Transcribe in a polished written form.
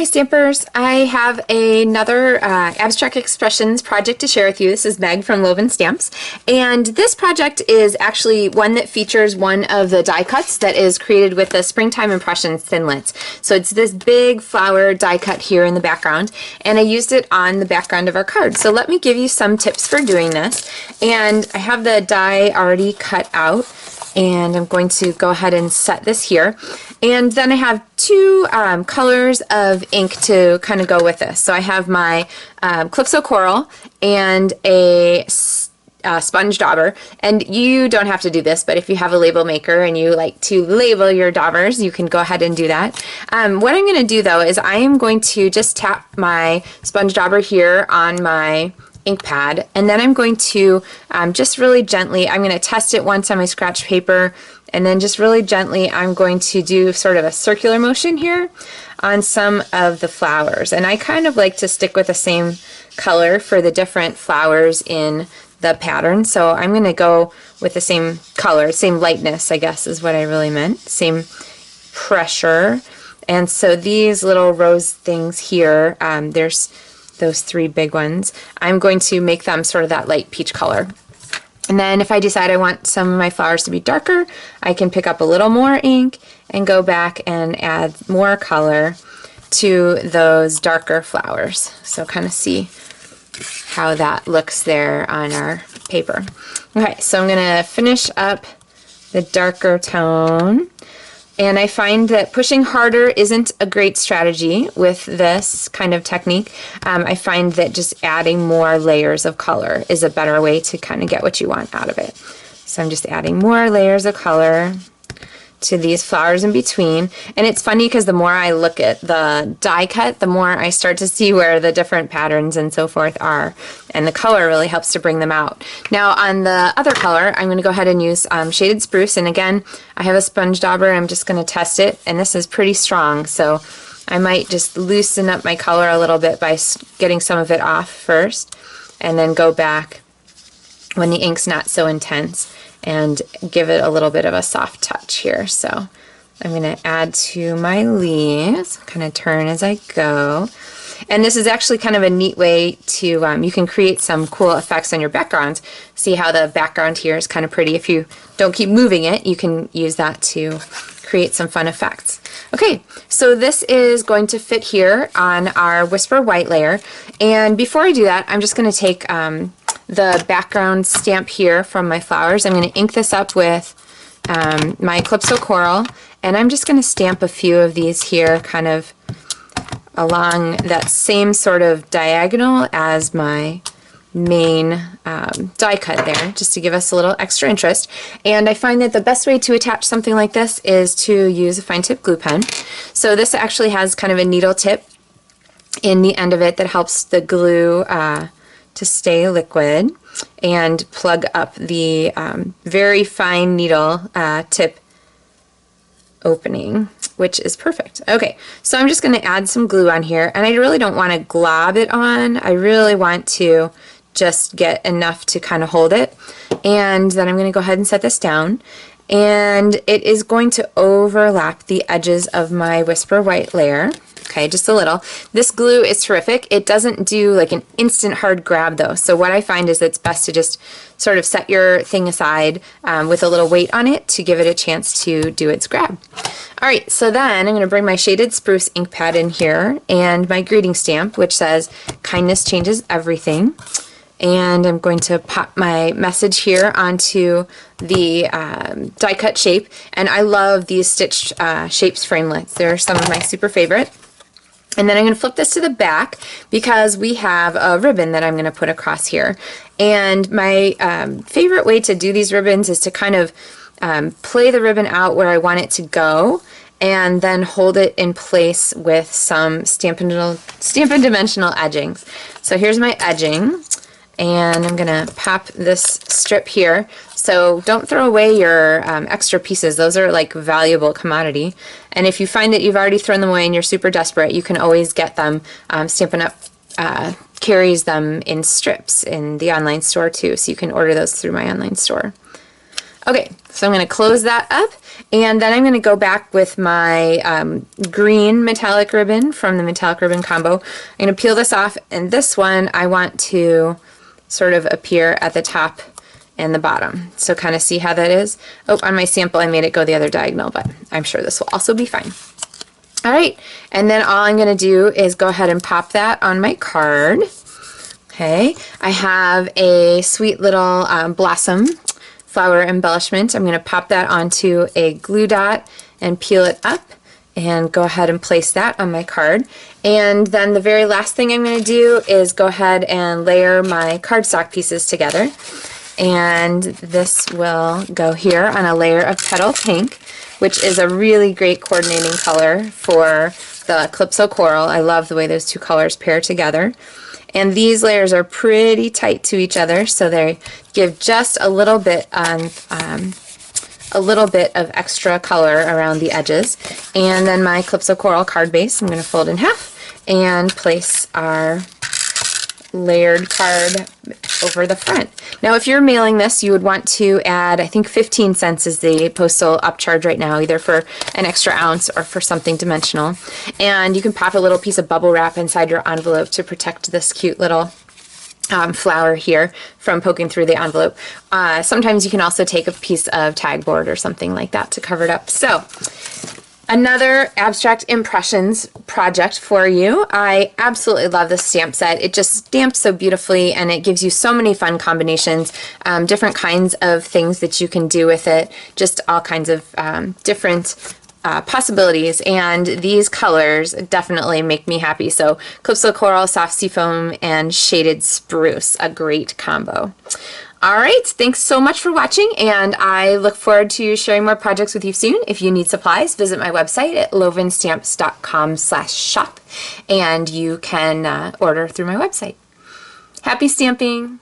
Hi Stampers! I have another Abstract Expressions project to share with you. This is Meg from Loven Stamps, and this project is actually one that features one of the die cuts that is created with the Springtime Impressions Thinlits. So it's this big flower die cut here in the background, and I used it on the background of our card. So let me give you some tips for doing this. And I have the die already cut out, and I'm going to go ahead and set this here. And then I have two colors of ink to kind of go with this. So I have my Calypso Coral and a sponge dauber. And you don't have to do this, but if you have a label maker and you like to label your daubers, you can go ahead and do that. What I'm going to do though is I am going to just tap my sponge dauber here on my ink pad, and then I'm going to just really gently, I'm going to test it once on my scratch paper, and then just really gently I'm going to do sort of a circular motion here on some of the flowers. And I kind of like to stick with the same color for the different flowers in the pattern, so I'm going to go with the same color, same lightness I guess is what I really meant, same pressure. And so these little rose things here, there's those three big ones, I'm going to make them sort of that light peach color. And then if I decide I want some of my flowers to be darker, I can pick up a little more ink and go back and add more color to those darker flowers. So kind of see how that looks there on our paper. Okay, so I'm going to finish up the darker tone. And I find that pushing harder isn't a great strategy with this kind of technique. I find that just adding more layers of color is a better way to kind of get what you want out of it. So I'm just adding more layers of color to these flowers in between. And it's funny because the more I look at the die cut, the more I start to see where the different patterns and so forth are. And the color really helps to bring them out. Now on the other color, I'm going to go ahead and use Shaded Spruce. And again, I have a sponge dauber. I'm just going to test it. And this is pretty strong, so I might just loosen up my color a little bit by getting some of it off first, and then go back when the ink's not so intense and give it a little bit of a soft touch here. So I'm going to add to my leaves, kind of turn as I go. And this is actually kind of a neat way to, you can create some cool effects on your background. See how the background here is kind of pretty. If you don't keep moving it, you can use that to create some fun effects. Okay, so this is going to fit here on our Whisper White layer. And before I do that, I'm just going to take the background stamp here from my flowers. I'm going to ink this up with my Calypso Coral, and I'm just going to stamp a few of these here kind of along that same sort of diagonal as my main die cut there, just to give us a little extra interest. And I find that the best way to attach something like this is to use a fine tip glue pen. So this actually has kind of a needle tip in the end of it that helps the glue to stay liquid and plug up the very fine needle tip opening, which is perfect. Okay, so I'm just going to add some glue on here, and I really don't want to glob it on. I really want to just get enough to kind of hold it. And then I'm going to go ahead and set this down, and it is going to overlap the edges of my Whisper White layer. Okay, just a little. This glue is terrific. It doesn't do like an instant hard grab though, so what I find is it's best to just sort of set your thing aside with a little weight on it to give it a chance to do its grab. Alright, so then I'm going to bring my Shaded Spruce ink pad in here and my greeting stamp, which says kindness changes everything. And I'm going to pop my message here onto the die cut shape. And I love these stitched shapes framelits. They're some of my super favorite. And then I'm going to flip this to the back because we have a ribbon that I'm going to put across here. And my favorite way to do these ribbons is to kind of play the ribbon out where I want it to go, and then hold it in place with some Stampin' Dimensional edgings. So here's my edging, and I'm going to pop this strip here. So don't throw away your extra pieces. Those are like valuable commodity. And if you find that you've already thrown them away and you're super desperate, you can always get them. Stampin' Up! Carries them in strips in the online store too, so you can order those through my online store. Okay, so I'm going to close that up, and then I'm going to go back with my green metallic ribbon from the metallic ribbon combo. I'm going to peel this off, and this one I want to sort of appear at the top and the bottom. So kind of see how that is. Oh, on my sample I made it go the other diagonal, but I'm sure this will also be fine. All right, and then all I'm going to do is go ahead and pop that on my card. Okay, I have a sweet little blossom flower embellishment. I'm going to pop that onto a glue dot and peel it up and go ahead and place that on my card. And then the very last thing I'm going to do is go ahead and layer my cardstock pieces together. And this will go here on a layer of petal pink, which is a really great coordinating color for the Calypso Coral. I love the way those two colors pair together. And these layers are pretty tight to each other, so they give just a little bit of extra color around the edges. And then my Calypso Coral card base, I'm going to fold in half and place our layered card over the front. Now if you're mailing this, you would want to add, I think 15 cents is the postal upcharge right now, either for an extra ounce or for something dimensional. And you can pop a little piece of bubble wrap inside your envelope to protect this cute little flower here from poking through the envelope. Sometimes you can also take a piece of tag board or something like that to cover it up. So another abstract impressions project for you. I absolutely love this stamp set. It just stamps so beautifully, and it gives you so many fun combinations, different kinds of things that you can do with it, just all kinds of different possibilities, and these colors definitely make me happy. So Calypso Coral, Soft Seafoam, and Shaded Spruce, a great combo. All right, thanks so much for watching, and I look forward to sharing more projects with you soon. If you need supplies, visit my website at lovenstamps.com/shop, and you can order through my website. Happy stamping!